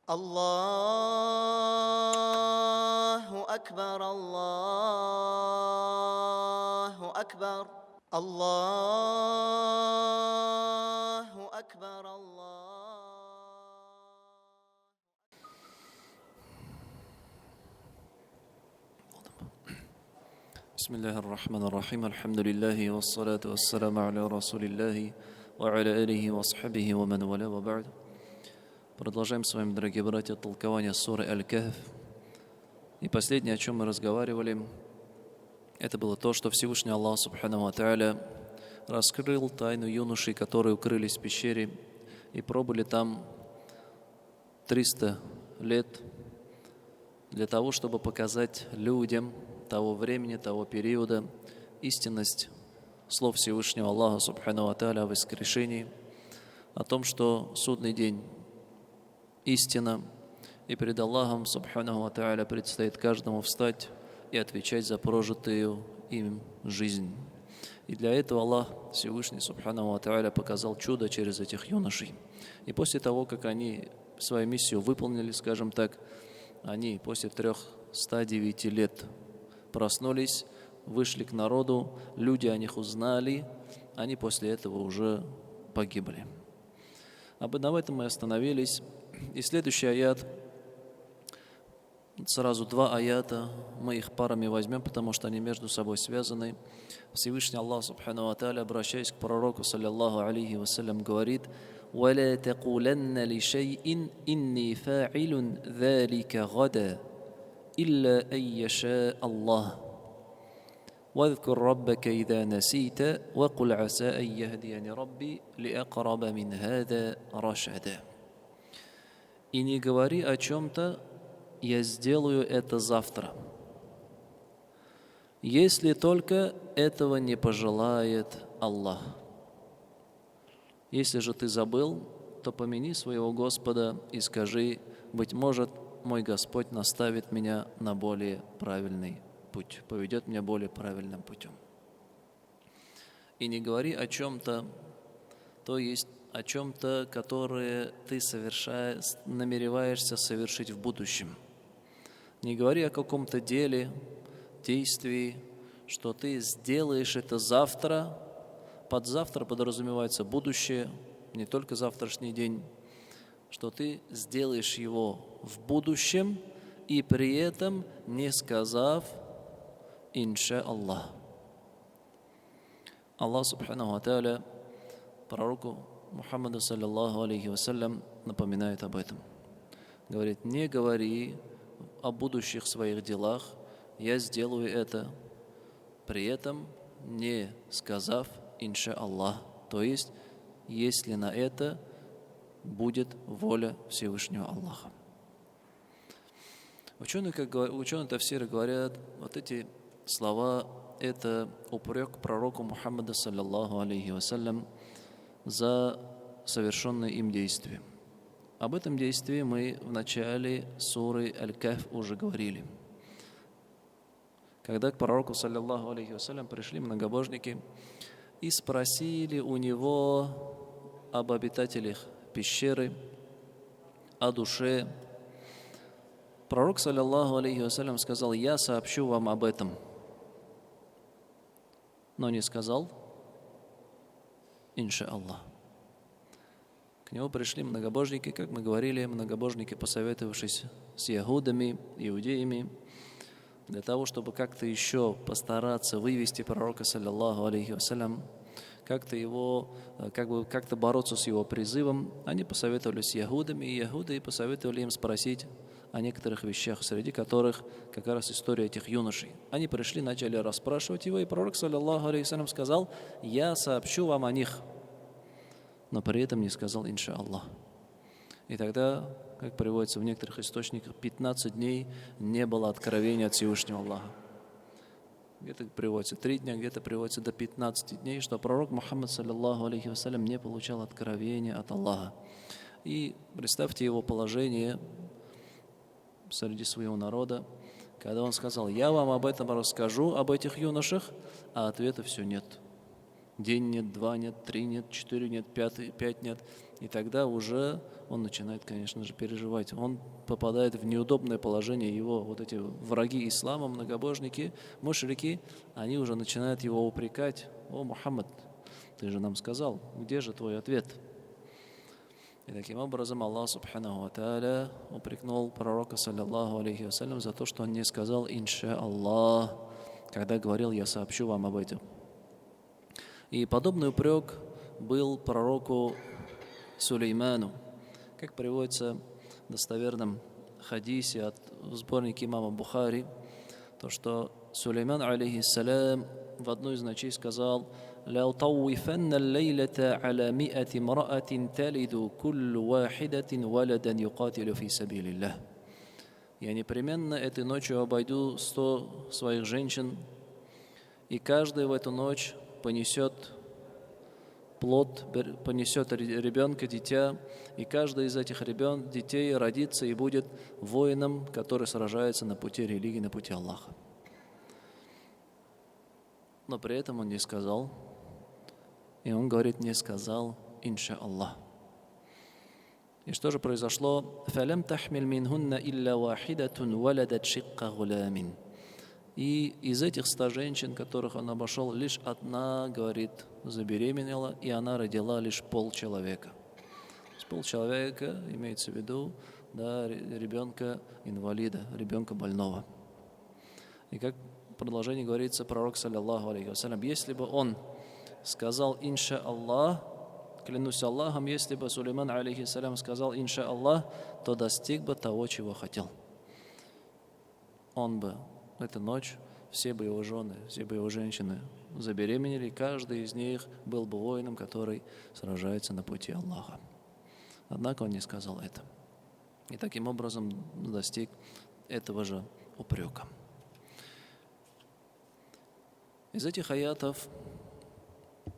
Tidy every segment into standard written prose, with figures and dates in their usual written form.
الله أكبر الله أكبر الله أكبر الله. بسم الله الرحمن الرحيم. الحمد لله والصلاة والسلام على رسول الله وعلى آله وصحبه ومن والاه وبعد. Продолжаем с вами, дорогие братья, толкование суры Аль-Кахф. И последнее, о чем мы разговаривали, это было то, что Всевышний Аллах Субханаху ва Тааля раскрыл тайну юношей, которые укрылись в пещере и пробыли там 300 лет для того, чтобы показать людям того времени, того периода истинность слов Всевышнего Аллаха Субханаху ва Тааля о воскрешении, о том, что судный день истина, и перед Аллахом Субханаху ва Тааля предстоит каждому встать и отвечать за прожитую им жизнь. И для этого Аллах Всевышний Субханаху ва Тааля показал чудо через этих юношей. И после того, как они свою миссию выполнили, скажем так, они после 309 лет проснулись, вышли к народу, люди о них узнали, они после этого уже погибли. На этом мы остановились. И следующий аят, сразу два аята, мы их парами возьмем, потому что они между собой связаны. Всевышний Аллах Субханаху ва Тааля, обращаясь к пророку, саллиллаху алейхи вассалям, говорит: وَلَا تَقُولَنَّ لِشَيْءٍ إِنِّي فَاعِلٌ ذَلِكَ غَدًا إِلَّا أَن يَشَاءَ اللَّهُ وَاذْكُرْ رَبَّكَ إِذَا نَسِيتَ وَقُلْ عَسَىٰ أَن يَهْدِيَنِ رَبِّي لِأَقْرَبَ مِنْ هَذَا رَشَدًا. И не говори о чем-то, я сделаю это завтра, если только этого не пожелает Аллах. Если же ты забыл, то помяни своего Господа и скажи: быть может, мой Господь наставит меня на более правильный путь, поведет меня более правильным путем. И не говори о чем-то, то есть о чем-то, которое ты намереваешься совершить в будущем. Не говори о каком-то деле, действии, что ты сделаешь это завтра. Под завтра подразумевается будущее, не только завтрашний день, что ты сделаешь его в будущем и при этом не сказав «Инша Аллах». Аллах Субханаху ва Тааля пророку Мухаммаду саллиллаху алейхи вассалям напоминает об этом. Говорит: не говори о будущих своих делах, я сделаю это, при этом не сказав «Инша Аллах», то есть если на это будет воля Всевышнего Аллаха. Ученые тафсиры говорят, вот эти слова – это упрек пророку Мухаммаду саллиллаху алейхи вассалям за совершенное им действие. Об этом действии мы в начале суры Аль-Кахф уже говорили. Когда к пророку саллиллаху алейхи вассалям пришли многобожники и спросили у него об обитателях пещеры, о душе, пророк саллиллаху алейхи вассалям сказал: я сообщу вам об этом, но не сказал «Инша Аллах». К нему пришли многобожники, как мы говорили, многобожники, посоветовавшись с яхудами, иудеями, для того, чтобы как-то еще постараться вывести пророка, саллиллаху алейхи вассалям, как-то бороться с его призывом. Они посоветовались с яхудами, и яхуды посоветовали им спросить о некоторых вещах, среди которых как раз история этих юношей. Они пришли, начали расспрашивать его, и пророк, саллиллаху алейхи вассалям, сказал: я сообщу вам о них, но при этом не сказал «Инша Аллах». И тогда, как приводится в некоторых источниках, 15 дней не было откровения от Всевышнего Аллаха. Где-то приводится 3 дня, где-то приводится до 15 дней, что пророк Мухаммад, саллиллаху алейхи вассалям, не получал откровения от Аллаха. И представьте его положение среди своего народа, когда он сказал: я вам об этом расскажу, об этих юношах, а ответа все нет. День нет, 2 нет, 3 нет, 4 нет, 5 нет. И тогда уже он начинает, конечно же, переживать. Он попадает в неудобное положение. Его вот эти враги ислама, многобожники, мушрики, они уже начинают его упрекать. О, Мухаммад, ты же нам сказал, где же твой ответ? И таким образом Аллах Субханаху ва Тааля упрекнул пророка, саллаллаху алейхи вассалям, за то, что он не сказал «Инша Аллах», когда говорил «Я сообщу вам об этом». И подобный упрек был пророку Сулейману, как приводится в достоверном хадисе от сборника имама Бухари, то, что Сулейман, алейхиссалям, в одну из ночей сказал: «Лаутауифанна лейлата аля миати мраатин талиду куллу вахидатин валадан юкатилю фи сабилиллах». Я непременно этой ночью обойду 100 своих женщин, и каждая в эту ночь понесет плод, понесет ребенка, дитя, и каждый из этих детей родится и будет воином, который сражается на пути религии, на пути Аллаха. Но при этом он не сказал, и он говорит, не сказал «Инша Аллах». И что же произошло? «Фалям тахмиль минхунна илля вахидатун валадат шикка гулямин». И из этих 100 женщин, которых он обошел, лишь одна, говорит, забеременела, и она родила лишь полчеловека. Полчеловека имеется в виду, да, ребенка инвалида, ребенка больного. И как в продолжении говорится, пророк, саллаллаху алейхи вассалям, если бы он сказал «Инша Аллах», клянусь Аллахом, если бы Сулейман, алейхиссалям, сказал «Инша Аллах», то достиг бы того, чего хотел. Он бы в эту ночь, все бы его жены, все бы его женщины забеременели, и каждый из них был бы воином, который сражается на пути Аллаха. Однако он не сказал это. И таким образом достиг этого же упрека. Из этих аятов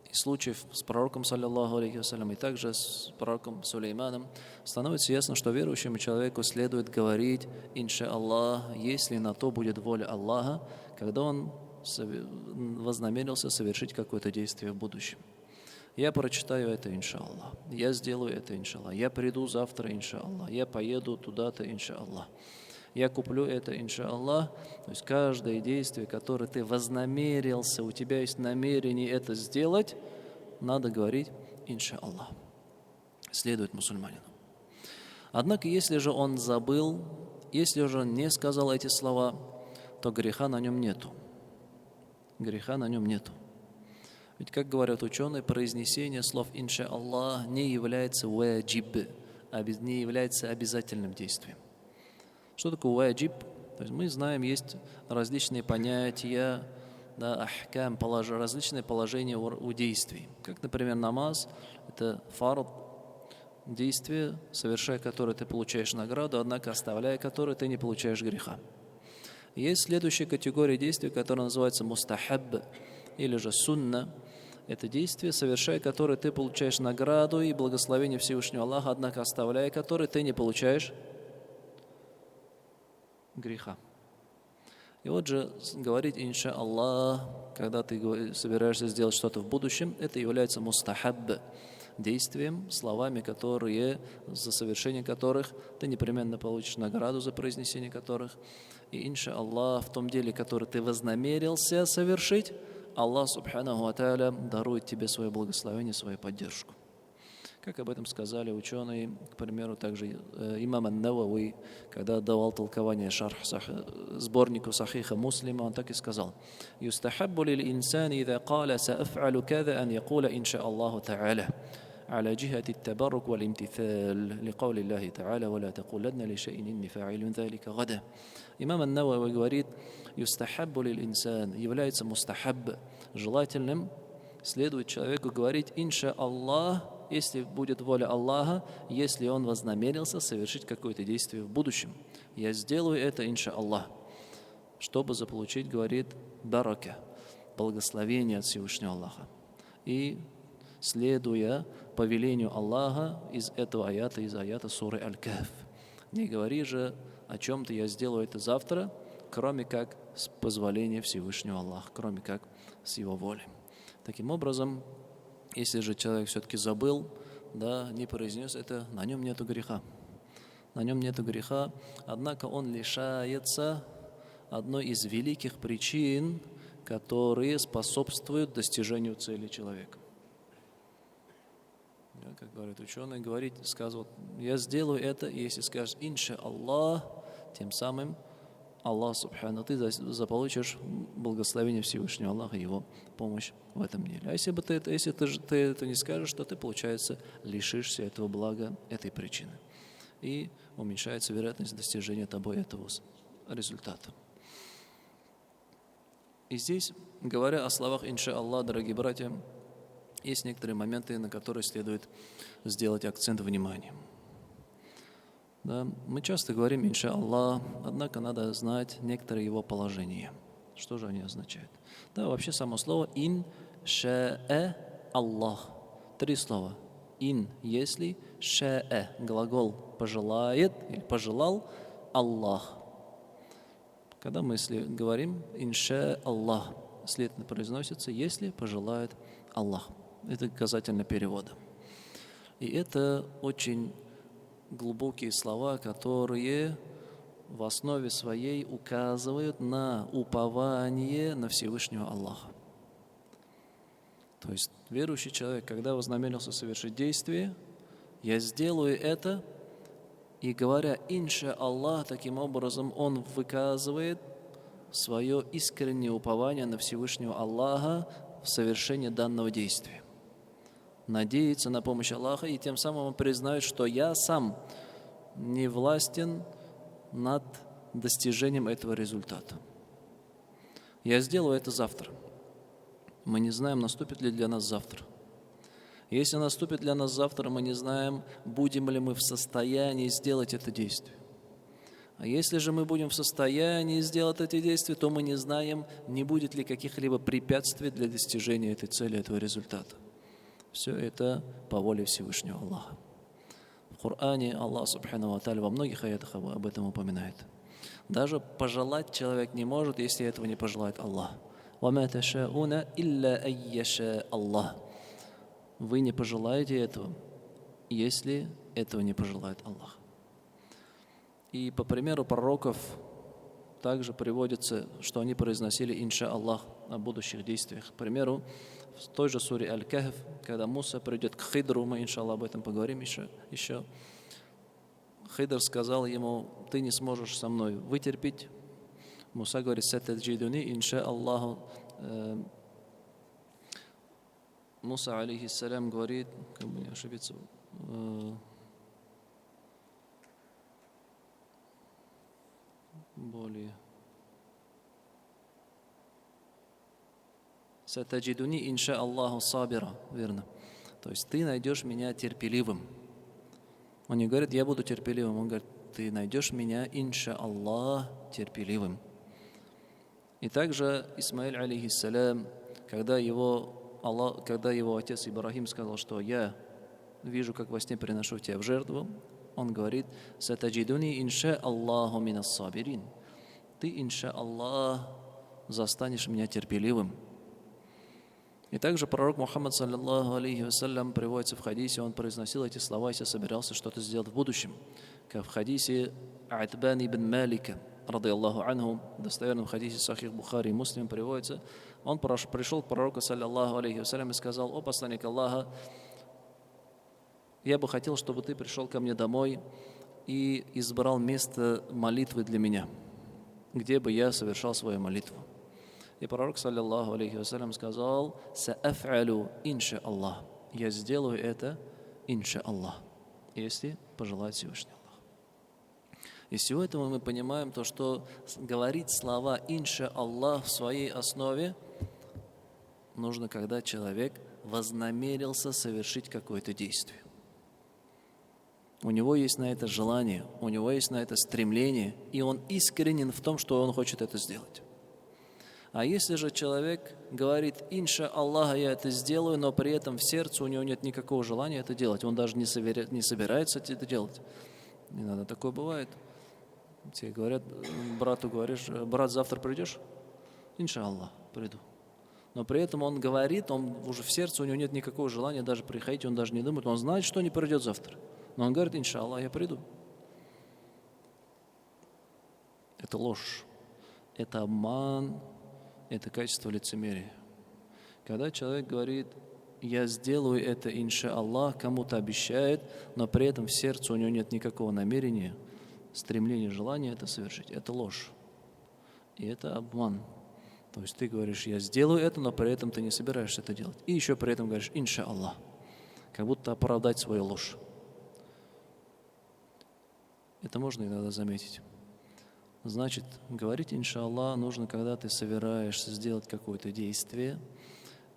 и случаев с пророком, саллаллаху алейхи вассалям, и также с пророком Сулейманом становится ясно, что верующему человеку следует говорить «Инша Аллах», если на то будет воля Аллаха, когда он вознамерился совершить какое-то действие в будущем. Я прочитаю это, инша Аллах. Я сделаю это, инша Аллах. Я приду завтра, инша Аллах. Я поеду туда-то, инша Аллах. Я куплю это, инша Аллах. То есть каждое действие, которое ты вознамерился, у тебя есть намерение это сделать, надо говорить, инша Аллах. Следует мусульманину. Однако, если же он забыл, если же он не сказал эти слова, то греха на нем нету. Греха на нем нету. Ведь, как говорят ученые, произнесение слов «Инша Аллах» не является ваджиб, не является обязательным действием. Что такое ваджиб? То есть мы знаем, есть различные понятия, да, ахкам, различные положения у действий. Как, например, намаз – это фард, действие, совершая которое ты получаешь награду, однако оставляя которое ты не получаешь греха. Есть следующая категория действий, которая называется мустахаб или же сунна. Это действие, совершая которое ты получаешь награду и благословение Всевышнего Аллаха, однако оставляя которое ты не получаешь греха. И вот же говорить «Инша Аллах», когда ты собираешься сделать что-то в будущем, это является мустахаб, действием, словами, которые, за совершение которых ты непременно получишь награду, за произнесение которых. И «Инша Аллах» в том деле, которое ты вознамерился совершить, Аллах Субханаху ва Тааля дарует тебе свое благословение, свою поддержку. Как об этом сказали ученые, к примеру, также имам ан-Навави, когда давал толкование сборнику Сахиха Муслима, он так и сказал: «Юстахаббу лил-инсани иза каля сааф'алю каза ан якуля инша Аллаху Тааля على جهة التبرك والامتثال لقول الله تعالى ولا تقولن لشيء إني فاعل ذلك غدا». Имам ан-Навави говорит: «Юстахаббу лил-инсан» является мустахабб, желательным, следует человеку говорить «Инша Аллах», если будет воля Аллаха, если он вознамерился совершить какое-то действие в будущем. Я сделаю это, инша Аллах, чтобы заполучить, говорит, барака, благословение от Всевышнего Аллаха. И следуя повелению Аллаха из этого аята, из аята суры Аль-Кахф. Не говори же о чем-то, я сделаю это завтра, кроме как с позволения Всевышнего Аллаха, кроме как с его воли. Таким образом, если же человек все-таки забыл, да, не произнес это, на нем нету греха. На нем нету греха, однако он лишается одной из великих причин, которые способствуют достижению цели человека. Как говорят ученые, сказывают, я сделаю это, и если скажешь «Инша Аллах», тем самым Аллах, субхану, ты заполучишь благословение Всевышнего Аллаха и его помощь в этом деле. А если ты это не скажешь, то ты, получается, лишишься этого блага, этой причины. И уменьшается вероятность достижения тобой этого результата. И здесь, говоря о словах «Инша Аллах», дорогие братья, есть некоторые моменты, на которые следует сделать акцент внимания. Да, мы часто говорим «Инша Аллах», однако надо знать некоторые его положения. Что же они означают? Да, вообще само слово «Инша Аллах». 3 слова. «Ин» – если, «ша» – глагол «пожелает» или «пожелал», «Аллах». Когда мы говорим «Инша Аллах», следовательно произносится «если пожелает Аллах». Это касательно перевода. И это очень глубокие слова, которые в основе своей указывают на упование на Всевышнего Аллаха. То есть верующий человек, когда вознамерился совершить действие, я сделаю это, и говоря «Инша Аллах», таким образом он выказывает свое искреннее упование на Всевышнего Аллаха в совершении данного действия. Надеется на помощь Аллаха, и тем самым он признает, что я сам не властен над достижением этого результата. Я сделаю это завтра. Мы не знаем, наступит ли для нас завтра. Если наступит для нас завтра, мы не знаем, будем ли мы в состоянии сделать это действие. А если же мы будем в состоянии сделать эти действия, то мы не знаем, не будет ли каких-либо препятствий для достижения этой цели, этого результата. Все это по воле Всевышнего Аллаха. В Коране Аллах Субхану ва Тааля во многих аятах об этом упоминает. Даже пожелать человек не может, если этого не пожелает Аллах. وَمَا تَشَاءُونَ إِلَّا أَن يَشَاءَ اللَّهُ. Вы не пожелаете этого, если этого не пожелает Аллах. И по примеру пророков также приводится, что они произносили «Инша Аллах» о будущих действиях. К примеру, в той же суре Аль-Кахф, когда Муса придет к Хидру, мы, иншаллах, об этом поговорим еще. Хидр сказал ему: ты не сможешь со мной вытерпеть. Муса говорит: «Сатаджидуни, инша Аллаху». Муса, алейхиссалям, говорит, как бы не ошибиться, более. «Сатаджидуни, инша Аллаху сабира». Верно. То есть ты найдешь меня терпеливым. Он не говорит: я буду терпеливым. Он говорит: ты найдешь меня, инша Аллах, терпеливым. И также Исмаиль, алейхиссалям, когда его отец Ибрахим сказал, что я вижу, как во сне приношу тебя в жертву, он говорит: «Сатаджидуни, инша Аллаху минас сабирин». Ты, инша Аллах, застанешь меня терпеливым. И также пророк Мухаммад, саллаллаху алейхи вассалям, приводится в хадисе, он произносил эти слова, если собирался что-то сделать в будущем. Как в хадисе Атбан ибн Малика, радийаллаху анху, в достоверном хадисе Сахих Бухари и Муслим приводится, он пришел к пророку, саллаллаху алейхи вассалям, и сказал: «О посланник Аллаха, я бы хотел, чтобы ты пришел ко мне домой и избрал место молитвы для меня, где бы я совершал свою молитву». И пророк, саллаллаху алейхи вассалям, сказал: «Сааф'алю, инша Аллах». Я сделаю это, инша Аллах, если пожелает Всевышний Аллах. Из всего этого мы понимаем то, что говорить слова инша Аллах в своей основе нужно, когда человек вознамерился совершить какое-то действие. У него есть на это желание, у него есть на это стремление, и он искренен в том, что он хочет это сделать. А если же человек говорит: инша Аллаха, я это сделаю, но при этом в сердце у него нет никакого желания это делать, он даже не собирается это делать. Не надо, такое бывает. Тебе говорят, брату говоришь: брат, завтра придешь? Инша Аллах, приду. но при этом он говорит, он уже в сердце, у него нет никакого желания даже приходить, он даже не думает, он знает, что не придет завтра. Но он говорит, иншаллах, я приду. Это ложь, это обман, это качество лицемерия. Когда человек говорит, я сделаю это, иншаллах, кому-то обещает, но при этом в сердце у него нет никакого намерения, стремления, желания это совершить. Это ложь. И это обман. То есть ты говоришь, я сделаю это, но при этом ты не собираешься это делать. И еще при этом говоришь, иншаллах. Как будто оправдать свою ложь. Это можно иногда заметить. Значит, говорить иншаллах нужно, когда ты собираешься сделать какое-то действие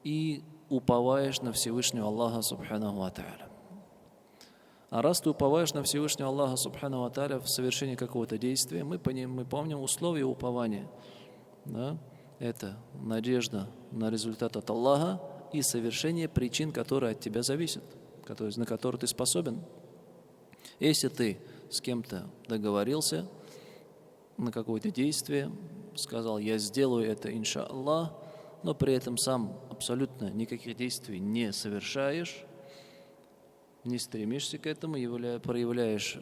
и уповаешь на Всевышнего Аллаха Субханаху ва Тааля. А раз ты уповаешь на Всевышнего Аллаха Субханаху ва Тааля в совершении какого-то действия, мы помним условия упования. Да? Это надежда на результат от Аллаха и совершение причин, которые от тебя зависят, на которые ты способен. Если ты с кем-то договорился на какое-то действие, сказал, я сделаю это, иншаллах, но при этом сам абсолютно никаких действий не совершаешь, не стремишься к этому, проявляешь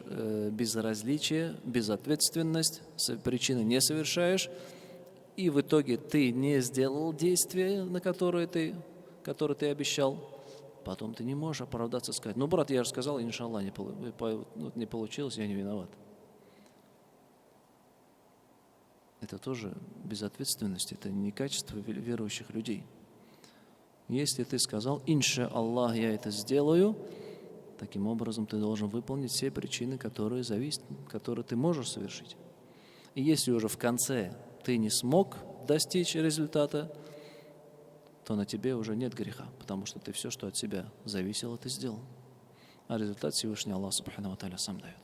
безразличие, безответственность, причины не совершаешь, и в итоге ты не сделал действие, на которое ты обещал, потом ты не можешь оправдаться, сказать, ну, брат, я же сказал, иншаллах, не получилось, я не виноват. Это тоже безответственность, это не качество верующих людей. Если ты сказал, иншаллах, я это сделаю, таким образом ты должен выполнить все причины, которые ты можешь совершить. И если уже в конце ты не смог достичь результата, то на тебе уже нет греха, потому что ты все, что от тебя зависело, ты сделал. А результат Всевышний Аллах Субханаху ва Тааля сам дает.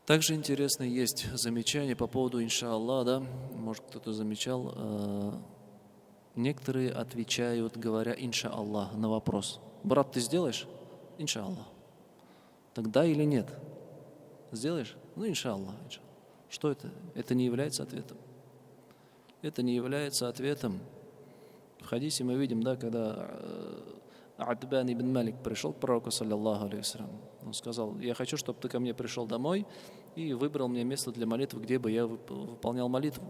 Также интересно есть замечание по поводу иншаллах, да, может кто-то замечал, некоторые отвечают, говоря иншаллах на вопрос. Брат, ты сделаешь? Иншаллах. Так да или нет? Сделаешь? Ну, иншаллах. Что это? Это не является ответом. Это не является ответом. В хадисе мы видим, да, когда Атбан ибн Малик пришел к пророку, саллиллаху алейхи ва, он сказал, я хочу, чтобы ты ко мне пришел домой и выбрал мне место для молитвы, где бы я выполнял молитву.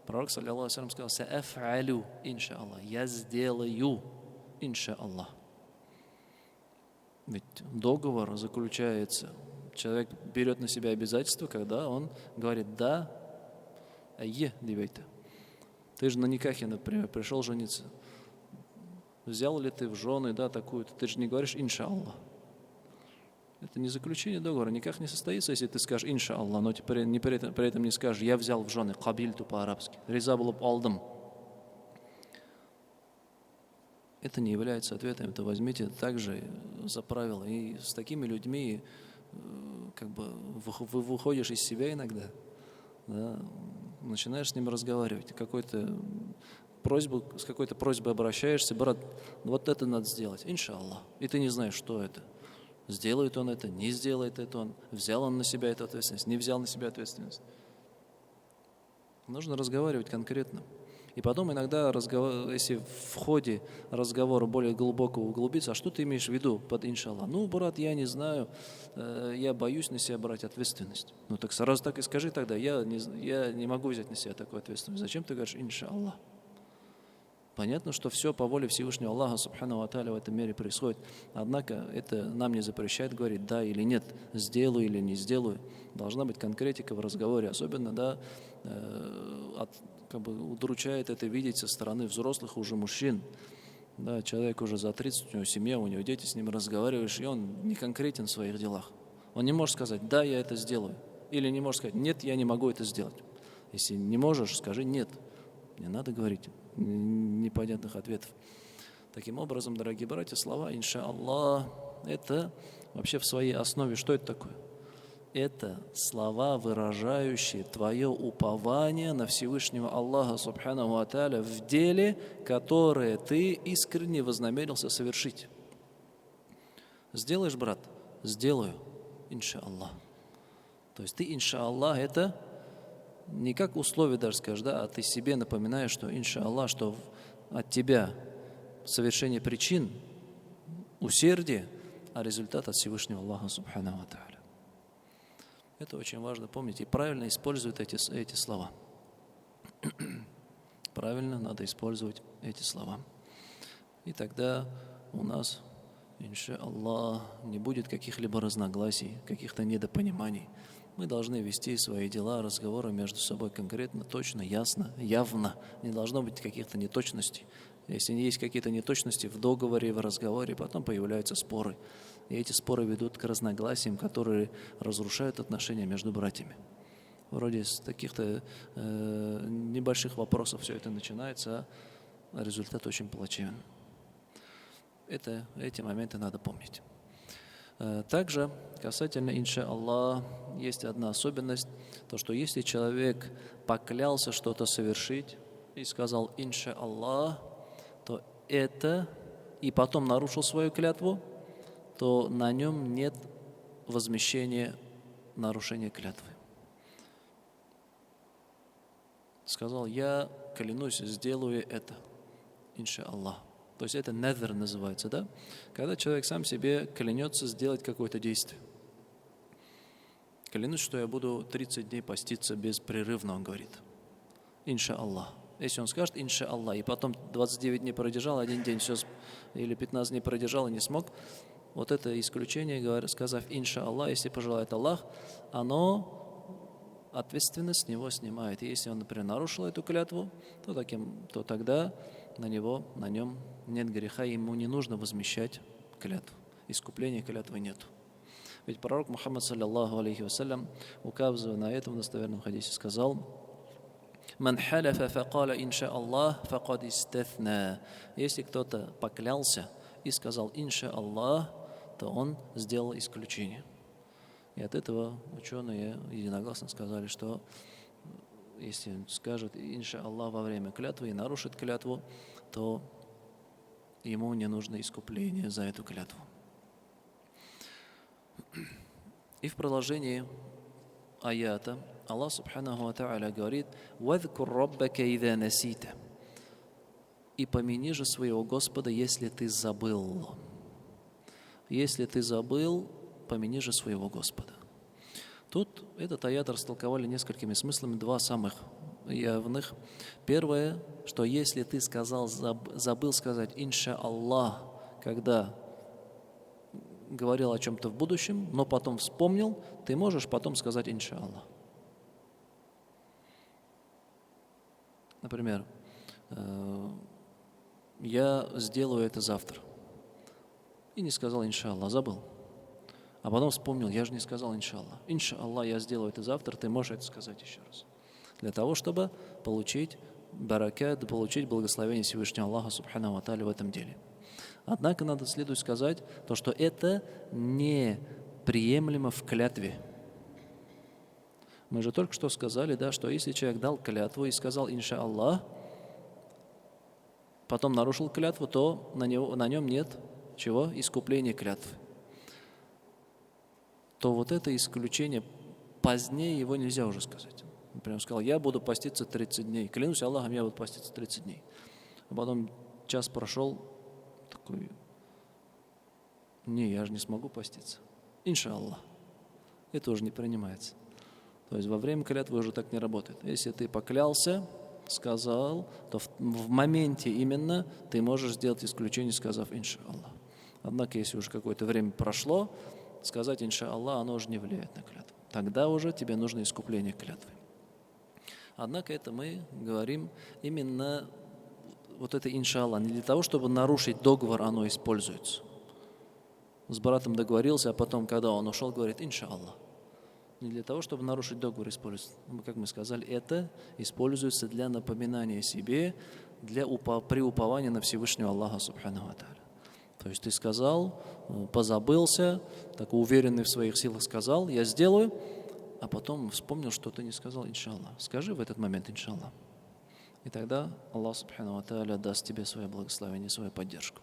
Пророк, саллиллаху алейхи ва, сказал, сааф'алю, иншаллах, я сделаю, иншаллах. Ведь договор заключается, человек берет на себя обязательства, когда он говорит, да, девейте. Ты же на никахе, например, пришел жениться. Взял ли ты в жены, да, такую-то, ты же не говоришь иншаллах. Это не заключение договора, никак не состоится, если ты скажешь иншаллах, но при этом не скажешь, я взял в жены, кабильту по-арабски, риза булып алдым. Это не является ответом, это возьмите также за правило. И с такими людьми как бы выходишь из себя иногда, да, начинаешь с ними разговаривать, с какой-то просьбой обращаешься, брат, вот это надо сделать, иншаллах. И ты не знаешь, что это. Сделает он это, не сделает это он, взял он на себя эту ответственность, не взял на себя ответственность. Нужно разговаривать конкретно. И потом иногда, если в ходе разговора более глубоко углубиться, а что ты имеешь в виду под иншаллах? Ну, брат, я не знаю, я боюсь на себя брать ответственность. Ну, так сразу так и скажи тогда, я не могу взять на себя такую ответственность. Зачем ты говоришь иншаллах? Понятно, что все по воле Всевышнего Аллаха Субханаху ва Тааля в этом мире происходит. Однако это нам не запрещает говорить да или нет, сделаю или не сделаю. Должна быть конкретика в разговоре, особенно, да, удручает это видеть со стороны взрослых уже мужчин. Да, человек уже за 30, у него семья, у него дети, с ним разговариваешь, и он не конкретен в своих делах. Он не может сказать да, я это сделаю. Или не может сказать нет, я не могу это сделать. Если не можешь, скажи нет. Не надо говорить непонятных ответов. Таким образом, дорогие братья, слова иншаллах, это вообще в своей основе, что это такое? Это слова, выражающие твое упование на Всевышнего Аллаха Субханаху ва Тааля в деле, которое ты искренне вознамерился совершить. Сделаешь, брат? Сделаю, иншаллах. То есть ты, иншаллах, это не как условие даже скажешь, да, а ты себе напоминаешь, что, иншаллах, что от тебя совершение причин, усердие, а результат от Всевышнего Аллаха Субханаху ва Тааля. Это очень важно помнить и правильно использовать эти слова. Правильно надо использовать эти слова. И тогда у нас, иншаллах, не будет каких-либо разногласий, каких-то недопониманий. Мы должны вести свои дела, разговоры между собой конкретно, точно, ясно, явно. Не должно быть каких-то неточностей. Если есть какие-то неточности в договоре, в разговоре, потом появляются споры. И эти споры ведут к разногласиям, которые разрушают отношения между братьями. Вроде с таких-то небольших вопросов все это начинается, а результат очень плачевен. Эти моменты надо помнить. Также касательно иншаллах есть одна особенность, то что если человек поклялся что-то совершить и сказал иншаллах, то это и потом нарушил свою клятву, то на нем нет возмещения нарушения клятвы. Сказал, я клянусь, сделаю это, иншаллах. То есть это надр называется, да? Когда человек сам себе клянется сделать какое-то действие. Клянусь, что я буду 30 дней поститься беспрерывно, он говорит. Иншаллах. Если он скажет иншаллах, и потом 29 дней продержал, один день все, или 15 дней продержал и не смог, вот это исключение, сказав иншаллах, если пожелает Аллах, оно ответственность с него снимает. И если он, например, нарушил эту клятву, то тогда на нем нет греха, ему не нужно возмещать клятву. Искупления клятвы нет. Ведь пророк Мухаммад, саллаллаху алейхи вассалям, указывая на это в достоверном хадисе, сказал: «Ман халяфа факаля иншааллах факад истаthна». Если кто-то поклялся и сказал иншааллах, то он сделал исключение. И от этого ученые единогласно сказали, что если скажет иншаллах во время клятвы и нарушит клятву, то ему не нужно искупление за эту клятву. И в продолжении аята Аллах Субханаху ва Тааля говорит: «Вадкур раббака иза насита». И помяни же своего Господа, если ты забыл. Если ты забыл, помяни же своего Господа. Тут этот аят растолковали несколькими смыслами, два самых явных. Первое, что если ты забыл сказать иншааллах, когда говорил о чем-то в будущем, но потом вспомнил, ты можешь потом сказать иншааллах. Например, я сделаю это завтра. И не сказал иншааллах, забыл. А потом вспомнил, я же не сказал иншааллах. Иншааллах, я сделаю это завтра, ты можешь это сказать еще раз. Для того, чтобы получить баракат, получить благословение Всевышнего Аллаха Субханаху ва Тааля в этом деле. Однако надо следует сказать, то, что это неприемлемо в клятве. Мы же только что сказали, да, что если человек дал клятву и сказал иншааллах, потом нарушил клятву, то на нем нет чего? Искупления клятвы. То вот это исключение, позднее его нельзя уже сказать. Например, сказал, я буду поститься 30 дней. Клянусь Аллахом, я буду поститься 30 дней. А потом час прошел, такой, не, я же не смогу поститься. Иншаллах. Это уже не принимается. То есть во время клятвы уже так не работает. Если ты поклялся, сказал, то в моменте именно ты можешь сделать исключение, сказав иншаллах. Однако, если уже какое-то время прошло, сказать иншааллах, оно уже не влияет на клятву. Тогда уже тебе нужно искупление клятвы. Однако это мы говорим именно вот это иншааллах. Не для того, чтобы нарушить договор, оно используется. С братом договорился, а потом, когда он ушел, говорит иншааллах. Не для того, чтобы нарушить договор, используется. Как мы сказали, это используется для напоминания себе, при уповании на Всевышнего Аллаха Субханаху ва Тааля. То есть ты сказал, позабылся, так уверенный в своих силах сказал, я сделаю, а потом вспомнил, что ты не сказал иншаллах. Скажи в этот момент иншаллах. И тогда Аллах Субханаху ва Тааля даст тебе свое благословение, свою поддержку.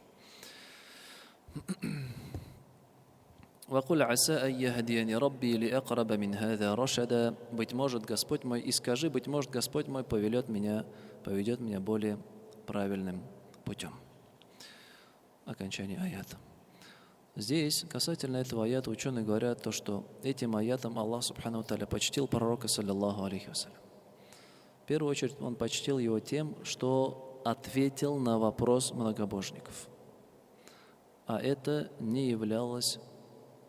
«Вакуль аса ан яхдияни рабби ли акраба мин хаза рашада». Быть может, Господь мой, и скажи, быть может, Господь мой поведет меня более правильным путем. Окончание аята. Здесь, касательно этого аята, ученые говорят то, что этим аятом Аллах Субхану ва Тааля почтил пророка, саллиллаху алейхи вассалям. В первую очередь, он почтил его тем, что ответил на вопрос многобожников. А это не являлось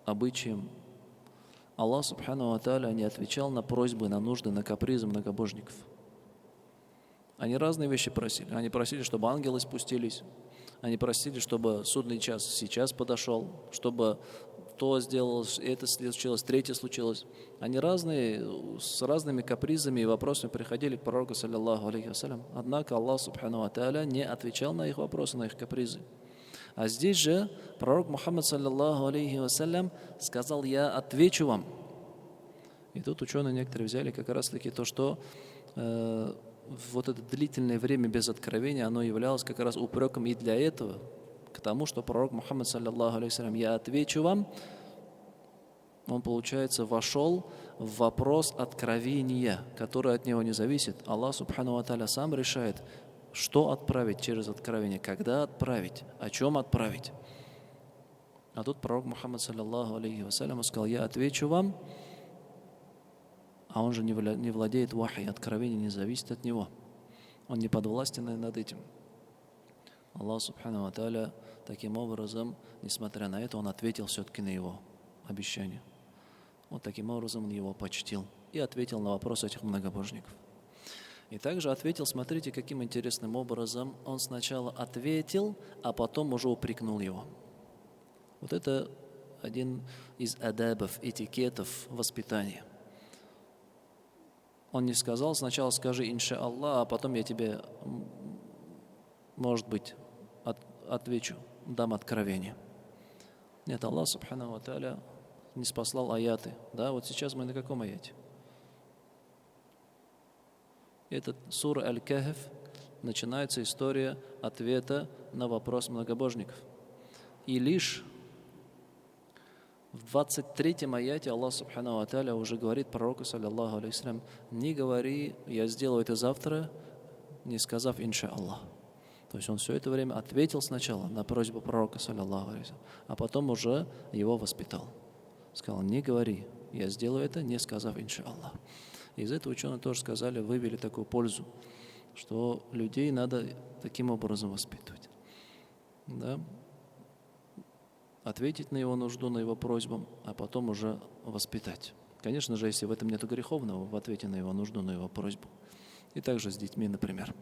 обычаем. Аллах Субхану ва Тааля не отвечал на просьбы, на нужды, на капризы многобожников. Они разные вещи просили. Они просили, чтобы ангелы спустились. Они просили, чтобы судный час сейчас подошел, чтобы то сделалось, это случилось, третье случилось. Они с разными капризами и вопросами приходили к пророку, саллиллаху алейхи вассалям. Однако Аллах Субхану ва Тааля не отвечал на их вопросы, на их капризы. А здесь же пророк Мухаммад, саллиллаху алейхи вассалям, сказал: «Я отвечу вам». И тут ученые некоторые взяли как раз таки то, что вот это длительное время без откровения, оно являлось как раз упреком и для этого, к тому, что пророк Мухаммад, саллиллаху алейхи вассалям, «Я отвечу вам», он, получается, вошел в вопрос откровения, который от него не зависит. Аллах Субхану ва Тааля сам решает, что отправить через откровение, когда отправить, о чем отправить. А тут пророк Мухаммад, саллиллаху алейхи вассалям, сказал: «Я отвечу вам», а он же не владеет вахи, откровение не зависит от него. Он не подвластен над этим. Аллах Субхану ва Тааля таким образом, несмотря на это, он ответил все-таки на его обещание. Вот таким образом он его почтил и ответил на вопрос этих многобожников. И также ответил, смотрите, каким интересным образом он сначала ответил, а потом уже упрекнул его. Вот это один из адабов, этикетов воспитания. Он не сказал: «Сначала скажи инша Аллах, а потом я тебе, может быть, отвечу, дам откровение». Нет, Аллах Субхану ва Тааля не спаслал аяты. Да, вот сейчас мы на каком аяте? Это сура Аль-Кахф, начинается история ответа на вопрос многобожников. И лишь в 23-м аяте Аллах Субхану ва Тааля уже говорит пророку, саллиллаху алейхи вассалям: «Не говори, я сделаю это завтра, не сказав инша Аллах». То есть он все это время ответил сначала на просьбу пророка, саллиллаху алейхи вассалям, а потом уже его воспитал. Сказал: «Не говори, я сделаю это, не сказав инша Аллах». Из этого ученые тоже сказали, вывели такую пользу, что людей надо таким образом воспитывать. Да? Ответить на его нужду, на его просьбу, а потом уже воспитать. Конечно же, если в этом нет греховного, в ответе на его нужду, на его просьбу. И также с детьми, например.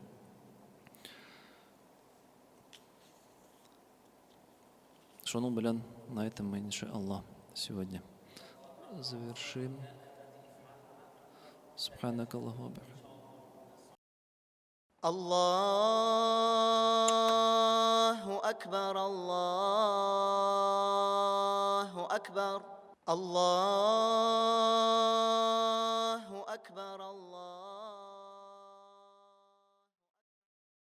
Шану Балян, на этом мы, инша Аллах, сегодня завершим. Субханак Аллаху ва бихамдик. Аллаху акбар, Аллаху акбар, Аллаху